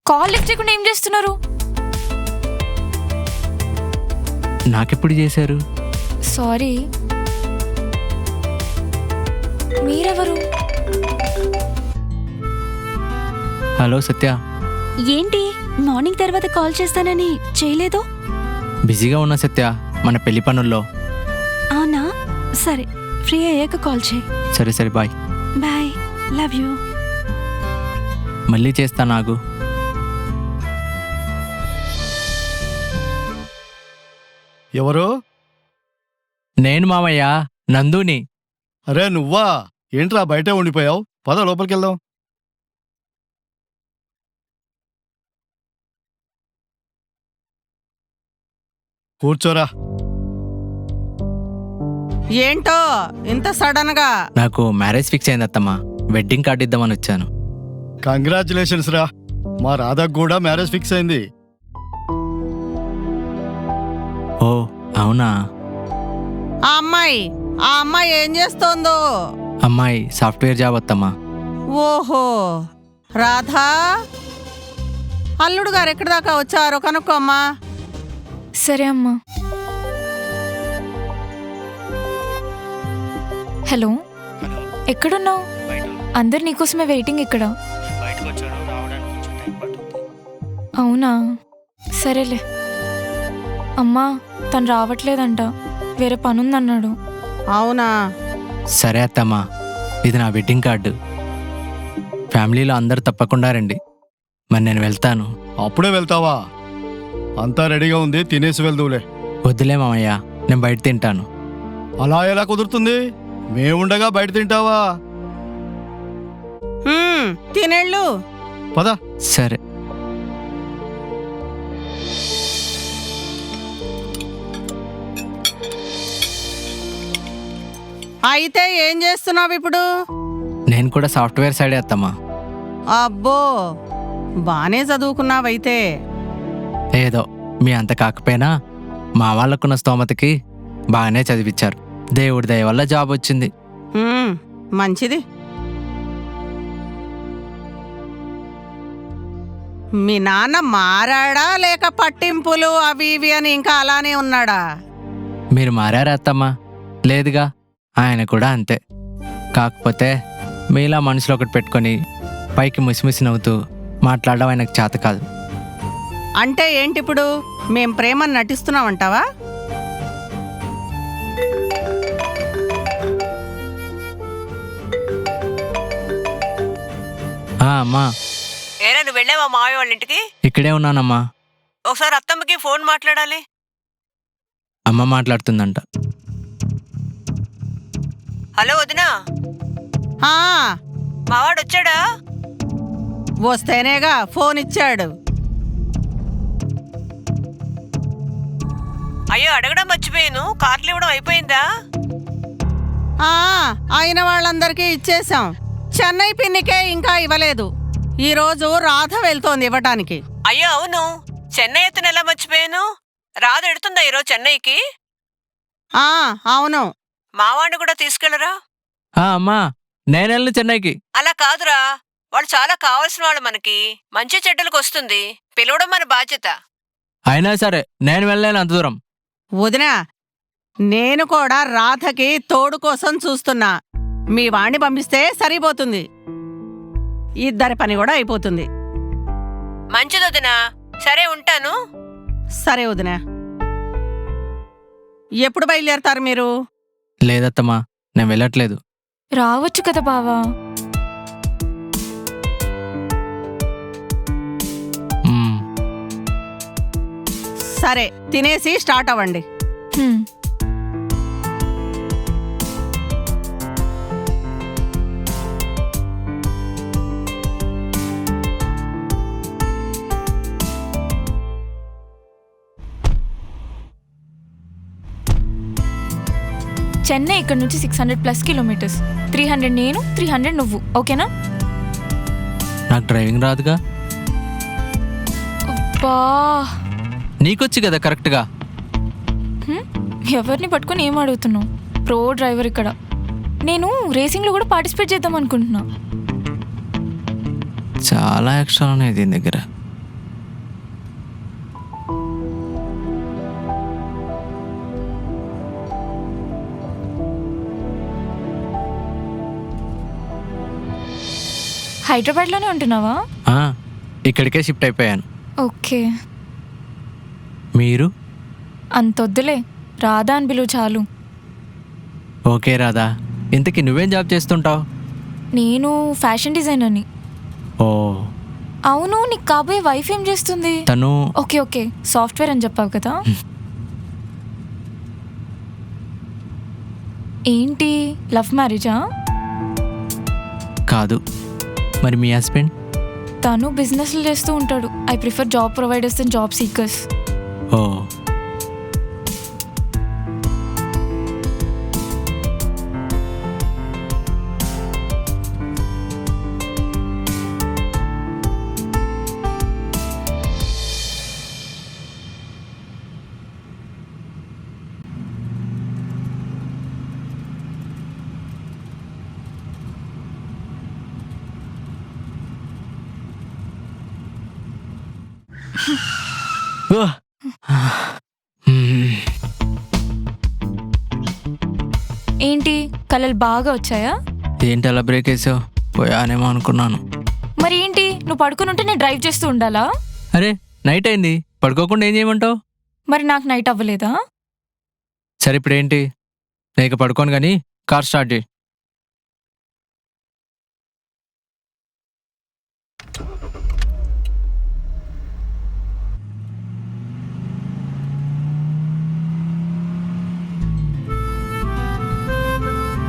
Call lift చేయకుండా ఏం చేస్తున్నారు? నాకెప్పుడు చేశారు? సారీ. మీరెవరు? హలో సత్య. ఏంటి మార్నింగ్ తర్వాత కాల్ చేస్తానని చేయలేదు? బిజీగా ఉన్నా సత్య, మన పెళ్లి పనుల్లో. అవునా, సరే ఫ్రీ అయ్యాక కాల్ చేయి. సరే సరే, బాయ్ బాయ్, లవ్ యూ. మళ్ళీ చేస్తా నాకు. ఎవరు? నేను మామయ్య, నందుని. అరే నువ్వా? ఏంట్రా బయటే ఉండిపోయావు? పద లోపలికి వెళ్దాం. కూర్చోరా. ఏంటో ఇంత సడన్ గా? నాకు మ్యారేజ్ ఫిక్స్ అయింది అత్తమ్మా, వెడ్డింగ్ కార్డు ఇద్దామని వచ్చాను. కంగ్రాచులేషన్స్ రా. మా రాధకు కూడా మ్యారేజ్ ఫిక్స్ అయింది. ఓ అవునా? ఆ అమ్మాయి ఏం చేస్తోందో? అమ్మాయి సాఫ్ట్వేర్ జాబ్ అత్తమ్మా. ఓహో, రాధా అల్లుడు గారు ఎక్కడి దాకా వచ్చారో కనుక్కో అమ్మా. సరే అమ్మా. హలో, ఎక్కడున్నావు? అందరు నీకోసమే వెయిటింగ్ ఇక్కడ. అవునా, సరేలే. అమ్మా, తను రావట్లేదంట, వేరే పనుందన్నాడు. అవునా? సరే అత్తమ్మా, ఇది నా వెడ్డింగ్ కార్డు. ఫ్యామిలీలో అందరు తప్పకుండా రండి. మరి నేను వెళ్తాను. అప్పుడే వెళ్తావా? అంతా రెడీగా ఉంది, తినేసి వెళ్దువులే. వద్దులే మామయ్య, నేను బయట తింటాను. అలా ఎలా కుదురుతుంది? మేముండగా బయట తింటావా? తినేళ్ళు. పద. సరే. అయితే ఏం చేస్తున్నావు ఇప్పుడు? నేను కూడా సాఫ్ట్వేర్ సైడే అత్తమ్మా. అబ్బో, బానే చదువుకున్నావైతే. ఏదో మీ అంత కాకపోయినా మా వాళ్ళకున్న స్తోమతకి బాగానే చదివించారు. దేవుడి దయ వల్ల జాబ్ వచ్చింది. మంచిది. మీ నాన్న మారాడా లేక పట్టింపులు అవి ఇవి అని ఇంకా అలానే ఉన్నాడా? మీరు మారారా అత్తమ్మా? లేదుగా, ఆయన కూడా అంతే. కాకపోతే మీలా మనసులో ఒకటి పెట్టుకొని పైకి ముసిముసి నవ్వుతూ మాట్లాడడం ఆయనకు చేత కాదు. అంటే ఏంటిప్పుడు? మేం ప్రేమను నటిస్తున్నామంటావా? అమ్మా. ఏరా, నువ్వు వెళ్ళావా మావయ్య వాళ్ళ ఇంటికి? ఇక్కడే ఉన్నానమ్మా. ఒకసారి అత్తమ్మకి ఫోన్ మాట్లాడాలి. అమ్మ మాట్లాడుతుందంట. హలో వదినా, మావాడు వచ్చాడా? వస్తేనేగా ఫోన్ ఇచ్చాడు. అయ్యో, అడగడం మర్చిపోయాను. కార్లు ఇవ్వడం అయిపోయిందా? అయిన వాళ్ళందరికీ ఇచ్చేసాం. చెన్నై పిన్నికే ఇంకా ఇవ్వలేదు. ఈరోజు రాధ వెళ్తోంది ఇవ్వటానికి. అయ్యో అవును, చెన్నై ఎత్తున ఎలా మర్చిపోయాను. రాధ ఎడుతుందా ఈరోజు చెన్నైకి? అవును. మావాడిని కూడా తీసుకెళ్ళరా? అమ్మా, నేనెళ్ళను చెన్నైకి. అలా కాదురా, వాళ్ళు చాలా కావాల్సిన వాళ్ళు మనకి. మంచి చెడ్డలకు వస్తుంది, పిలవడం మన బాధ్యత. అయినా సరే నేను వెళ్ళలేను అంత దూరం. వదినా, నేను కూడా రాధకి తోడు కోసం చూస్తున్నా. మీ వాణ్ణి పంపిస్తే సరిపోతుంది, ఇద్దరి పని కూడా అయిపోతుంది. మంచిది వదినా. సరే ఉంటాను. సరే వదినా. ఎప్పుడు బయలుదేరతారు మీరు? లేదత్తమ్మా, నేను వెళ్ళట్లేదు. రావచ్చు కదా బావా. సరే, తినేసి స్టార్ట్ అవ్వండి. చెన్నై ఇక్కడ నుంచి 600+ కిలోమీటర్స్. 300 నేను, 300 నువ్వు. ఓకేనా? నాకు డ్రైవింగ్ రాదుగా. అబ్బా, నీకొచ్చి కదా కరెక్ట్గా. ఎవరిని పట్టుకొని ఏం అడుగుతున్నావు? ప్రో డ్రైవర్ ఇక్కడ. నేను రేసింగ్లో కూడా పార్టిసిపేట్ చేద్దాం అనుకుంటున్నా. చాలా ఎక్స్ట్రా ఉన్నాయి దీని దగ్గర. హైదరాబాద్లోనే ఉంటున్నావా? ఆ, ఇక్కడికే షిఫ్ట్ అయిపోయాను. ఓకే. మీరు? అంతొద్దులే, రాధా అని పిలువు చాలు. ఓకే రాధా. ఇంతకీ నువ్వేం జాబ్ చేస్తుంటావు? నేను ఫ్యాషన్ డిజైనర్ని. ఓ, అవును, నీకు కాబోయే వైఫ్ ఏం చేస్తుంది? తను ఓకే ఓకే, సాఫ్ట్వేర్ అని చెప్పావు కదా. ఏంటి, లవ్ మ్యారేజా? కాదు. మరి మీ హస్బెండ్? తను బిజినెస్లు చేస్తూ ఉంటాడు. I prefer job providers and job seekers. ఓ, ఓ. మ్మ్. ఏంటి, కళలు బాగా వచ్చాయా? ఏంటి అలా బ్రేక్ వేసావు? పోయానేమో అనుకున్నాను. మరి ఏంటి, నువ్వు పడుకుని ఉంటే నేను డ్రైవ్ చేస్తూ ఉండాలా? అరే, నైట్ అయింది, పడుకోకుండా ఏం చేయమంటావు? మరి నాకు నైట్ అవ్వలేదా? సరే ఇప్పుడు ఏంటి? నేను ఇక పడుకోను కానీ కార్ స్టార్ట్ చేయి.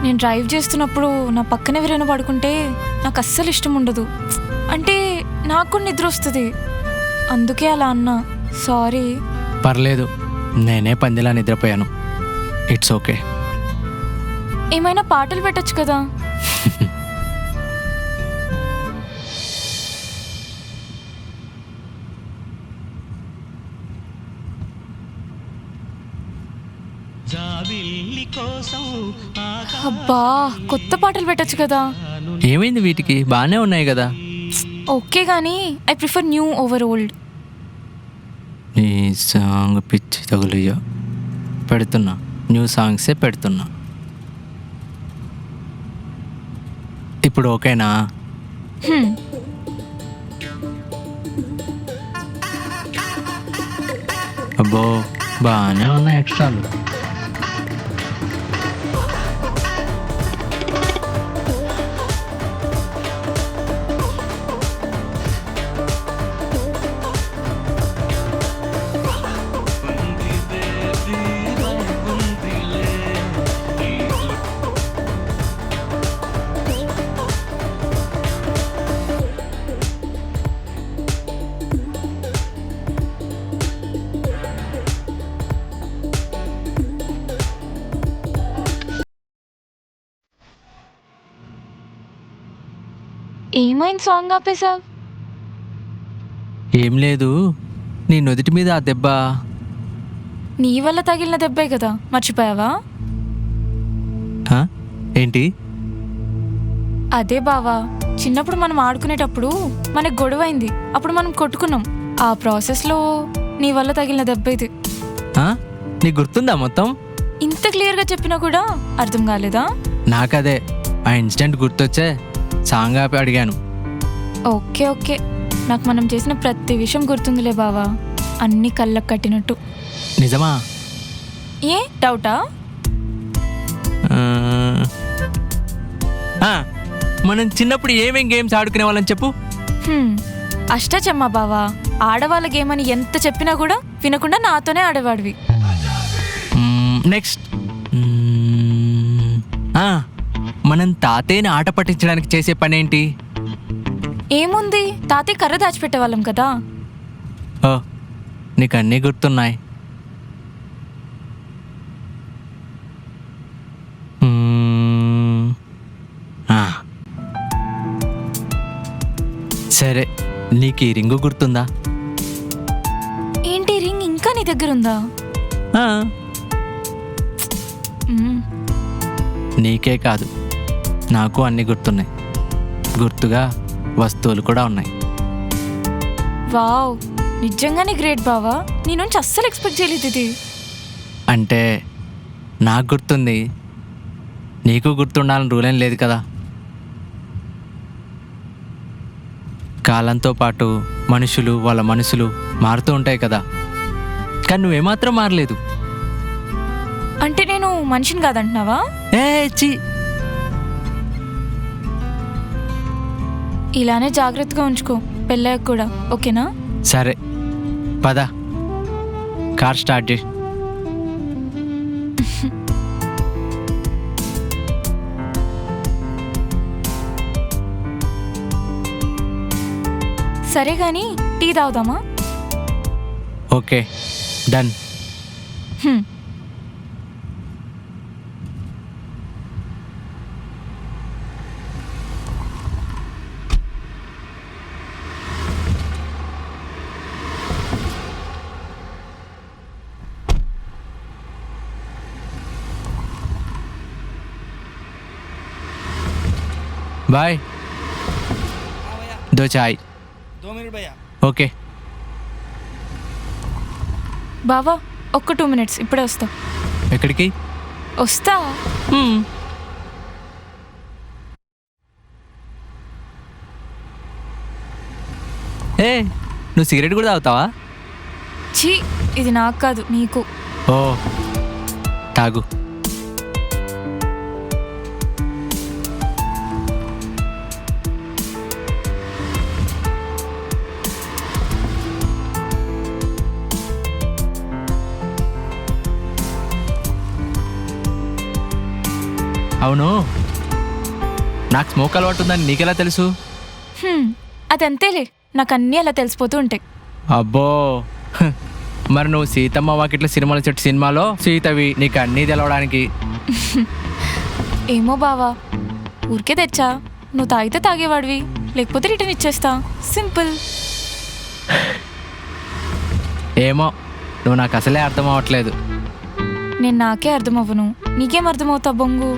నేను డ్రైవ్ చేస్తున్నప్పుడు నా పక్కన ఎవరైనా పడుకుంటే నాకు అస్సలు ఇష్టం ఉండదు. అంటే నాకు కూడా నిద్ర వస్తుంది, అందుకే అలా అన్నా. సారీ. పర్లేదు, నేనే పందిలా నిద్రపోయాను. It's okay. ఏమైనా పాటలు పెట్టొచ్చు కదా. అబ్బా, కొత్త పాటలు పెట్టొచ్చు కదా. ఏమైంది? వీటికి బాగానే ఉన్నాయి కదా. ఓకే కానీ I prefer new over old. నీ సాంగ్ పిచ్చి తగులుయ్యా. పెడుతున్నా, న్యూ సాంగ్సే పెడుతున్నా. ఇప్పుడు ఓకేనా? అబ్బో, బాగానే ఉన్నాయి ఎక్స్ట్రాలు. ఏమైంది సాంగ్ ఆపేసావ్? ఏం లేదు, నీ నుదుటి మీద ఆ దెబ్బ. నీ వల్ల తగిలిన దెబ్బే కదా, మర్చిపోయావా? హ? ఏంటి? అదే బావా, చిన్నప్పుడు మనం ఆడుకునేటప్పుడు మనకు గొడవైంది, అప్పుడు మనం కొట్టుకున్నాం. ఆ ప్రాసెస్లో నీ వల్ల తగిలిన దెబ్బ ఇది. హ? నీకు గుర్తుందా మొత్తం? ఇంత క్లియర్గా చెప్పినా కూడా అర్థం కాలేదా? నాకదే ఆ ఇన్సిడెంట్ గుర్తొచ్చే సాంగ్ ఆపి అడిగాను. ఓకే ఓకే, నాకు మనం చేసిన ప్రతి విషయం గుర్తుందిలే బావా, అన్ని కళ్ళకు కట్టినట్టు. నిజమా? ఏ డౌటా? మనం చిన్నప్పుడు ఏమేం గేమ్స్ ఆడుకునే వాళ్ళని చెప్పు. అష్టాచమ్మా బావా, ఆడవాళ్ళ గేమ్ అని ఎంత చెప్పినా కూడా వినకుండా నాతోనే ఆడేవాడివి. నెక్స్ట్, మనం తాతయ్యని ఆట పట్టించడానికి చేసే పని ఏంటి? ఏముంది, తాతయ్య కర్ర దాచిపెట్టేవాళ్ళం కదా. ఓ, నీకు అన్నీ గుర్తున్నాయి. సరే, నీకు ఈ రింగు గుర్తుందా? ఏంటి, రింగ్ ఇంకా నీ దగ్గర ఉందా? ఆ, మ్మ్. నీకే కాదు, నాకు అన్నీ గుర్తున్నాయి. గుర్తుగా వస్తువులు కూడా ఉన్నాయి. వావ్, నిజంగానే గ్రేట్ బావా, నీ నుంచి అస్సలు ఎక్స్పెక్ట్ చేయలేదు ఇది. అంటే నాకు గుర్తుంది, నీకు గుర్తుండాలని రూల్ ఏం లేదు కదా. కాలంతో పాటు మనుషులు వాళ్ళ మనసులు మారుతూ ఉంటాయి కదా, కానీ నువ్వేమాత్రం మారలేదు. అంటే నేను మనిషిని కాదంటున్నావా? ఏ చి ఇలానే జాగ్రత్తగా ఉంచుకో పెళ్ళాక కూడా, ఓకేనా? సరే పద, కార్ స్టార్ట్ చేయి. సరే కానీ టీ తాగుదామా? Okay done. హ్మ్. బాయ్. దో చాయ్. 2 मिनट भैया. ఓకే. బావా ఒక్క 2 minutes, ఇప్పుడే వస్తా. ఎక్కడికి? వస్తా. హ్మ్. ఏ నువ్వు సిగరెట్ కూడా తాగుతావా? ఛీ, ఇది నాకు కాదు నీకు. ఓ తాగు. అవును, నాకు స్మోక్ అలవాటు ఉందని నీకెలా తెలుసు? అదంతేలే, నాకు అన్నీ అలా తెలిసిపోతూ ఉంటాయి. అబ్బో హ్. మరి నువ్వు సీతమ్మ వాకిట్ల సినిమాల చెట్టు సినిమాలో సీతవి, నీకు అన్నీ తెలవడానికి. ఏమో బావా, ఊరికే తెచ్చా. నువ్వు తాగితే తాగేవాడివి, లేకపోతే రిటర్న్ ఇచ్చేస్తా, సింపుల్. ఏమో, నువ్వు నాకు అసలే అర్థం అవ్వట్లేదు. నేను నాకే అర్థం అవ్వను, నీకేం అర్థమవుతా బొంగు?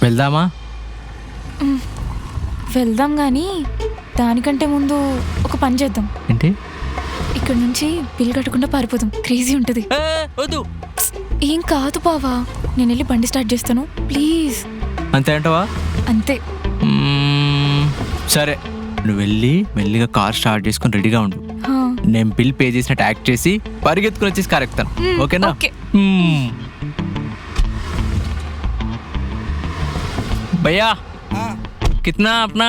వెళ్దామా? వెళ్దాం కానీ దానికంటే ముందు ఒక పని చేద్దాం. ఏంటి? ఇక్కడ నుంచి బిల్ కట్టకుండా పారిపోదాం, క్రేజీ ఉంటుంది. వద్దు. ఏం కాదు బావా, నేను వెళ్ళి బండి స్టార్ట్ చేస్తాను, ప్లీజ్. అంతే అంటవా? అంతే. సరే, నువ్వు వెళ్ళి మెల్లిగా కార్ స్టార్ట్ చేసుకుని రెడీగా ఉండు. హా, నేను బిల్ పే చేసినట్టు యాక్ట్ చేసి పరిగెత్తుకుని వచ్చేసి కార్ ఎక్కుతాను. ఓకేనా? ఓకే. भैया हाँ कितना अपना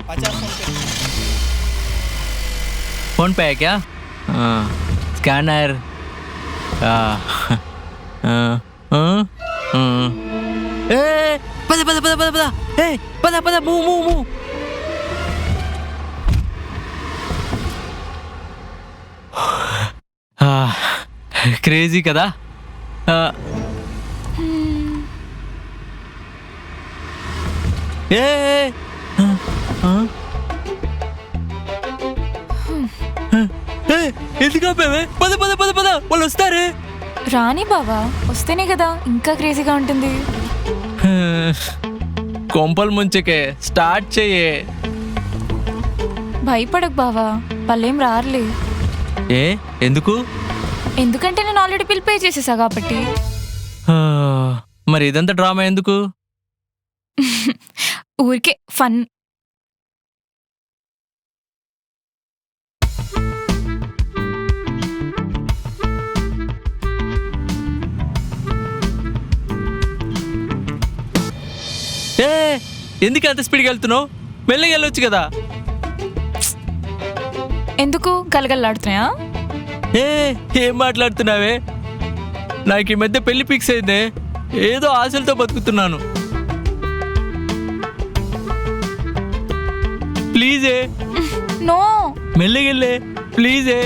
50 रुपये. फोन पे है क्या? स्कैनर. पता पता पता पता पता पता पता मुंह मुंह मुंह. క్రేజీ కదా. ఎందుకు ఆపావే? పద పద పద పద, వాళ్ళు వస్తారే. రాని బావా, వస్తేనే కదా ఇంకా క్రేజీగా ఉంటుంది. కొంపలు ముంచకే, స్టార్ట్ చెయ్యే. భయపడకు బావా, వాళ్ళేం రారులే. ఏ ఎందుకు? ఎందుకంటే నేను ఆల్రెడీ బిల్ పే చేసేసా కాబట్టి. మరి ఇదంతా డ్రామా ఎందుకు? ఊరికే ఫన్. ఏ ఎందుకు అంత స్పీడ్గా వెళ్తున్నావు? మెల్లగా వెళ్ళొచ్చు కదా. ఎందుకు గలగల్లాడుతున్నాయా? ఏ ఏం మాట్లాడుతున్నావే? నాకు ఈ మధ్య పెళ్లి ఫిక్స్ అయిందే, ఏదో ఆశలతో బతుకుతున్నాను. ప్లీజే నో. మెల్లగెళ్ళే, ప్లీజే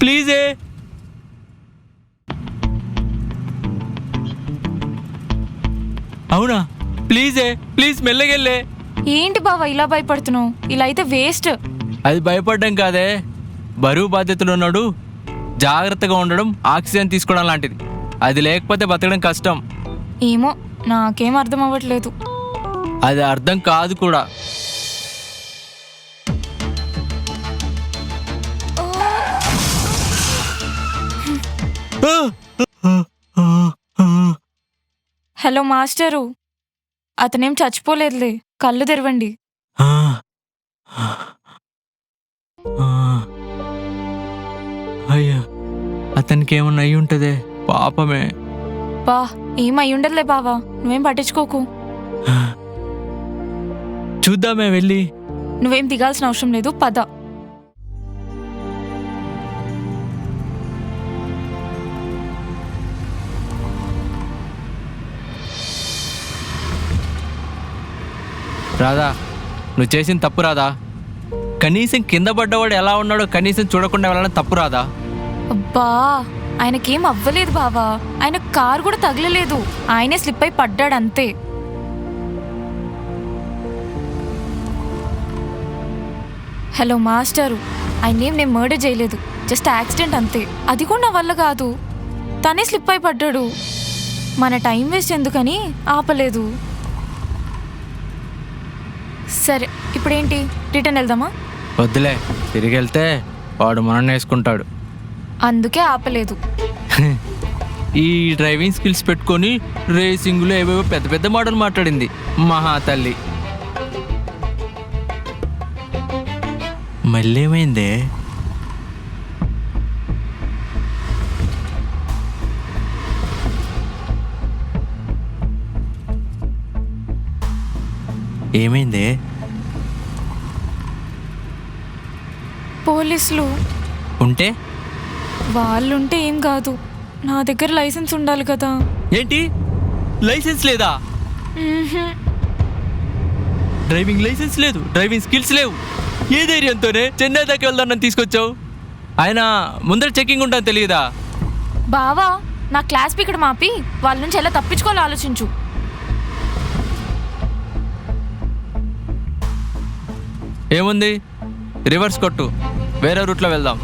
ప్లీజే. అవునా? ప్లీజే, ప్లీజ్ మెల్లగెళ్ళే. ఏంటి బావా ఇలా భయపడుతున్నావు? ఇలా అయితే వేస్ట్. అది భయపడడం కాదే, బరువు బాధ్యతలు ఉన్నాడు, జాగ్రత్తగా ఉండడం, ఆక్సిజన్ తీసుకోవడం లాంటిది. అది లేకపోతే బతకడం కష్టం. ఏమో నాకేం అర్థం అవ్వట్లేదు. అది అర్థం కాదు కూడా. హలో మాస్టరు, అతనేం చచ్చిపోలేదులే, కళ్ళు తెరవండి. అయ్యా, అతనికి ఏమన్నా అయి ఉంటదే, పాపమే. బా ఏం అయి ఉండదులే బావా, నువ్వేం పట్టించుకోకు. చూద్దామే వెళ్ళి. నువ్వేం దిగాల్సిన అవసరం లేదు, పద. రాధా, నువ్వు చేసిన తప్పు రాదా. కనీసం కింద పడ్డవాడు ఎలా ఉన్నాడో కనీసం చూడకుండా వెళ్ళడం తప్పు రాదా. అబ్బా ఆయనకేం అవ్వలేదు బావా, ఆయన కారు కూడా తగలలేదు, ఆయనే స్లిప్ అయి పడ్డాడు అంతే. హలో మాస్టరు, ఆయనేం నేను మర్డర్ చేయలేదు, జస్ట్ యాక్సిడెంట్ అంతే. అది కూడా నా వల్ల కాదు, తనే స్లిప్ అయి పడ్డాడు. మన టైం వేస్ట్ ఎందుకని ఆపలేదు. సరే ఇప్పుడేంటి, రిటర్న్ వెళ్దామా? వద్దులే, తిరిగి వెళ్తే వాడు మనం వేసుకుంటాడు. అందుకే ఆపలేదు. ఈ డ్రైవింగ్ స్కిల్స్ పెట్టుకొని రేసింగ్లో ఏవేవో పెద్ద పెద్ద మాటలు మాట్లాడింది మహా తల్లి. మళ్ళీ ఏమైందే? ఏమైందే? పోలీసులు ఉంటే వాళ్ళుంటే ఏం కాదు, నా దగ్గర లైసెన్స్ ఉండాలి కదా. ఏంటి, లైసెన్స్ లేదా? మ్మ్హ్మ్. డ్రైవింగ్ లైసెన్స్ లేదు, డ్రైవింగ్ స్కిల్స్ లేవు. ఏ ధైర్యంతోనే చెన్నై దాకా వెళ్దానని తీసుకొచ్చావు? ఆయన ముందర చెక్కింగ్ ఉంటాను తెలియదా? బావా నా క్లాస్ పిక్కడ మాపి వాళ్ళ నుంచి ఎలా తప్పించుకోవాలో ఆలోచించు. ఏముంది, రివర్స్ కొట్టు, వేరే రూట్లో వెళ్దాం.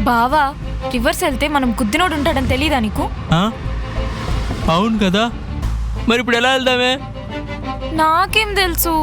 బావా రివర్స్ వెళ్తే మనం గుద్దినోడు ఉంటాడని తెలీదా నీకు? ఆ? అవును కదా, మరి ఇప్పుడు ఎలా వెళ్దామే? నాకేం తెలుసు.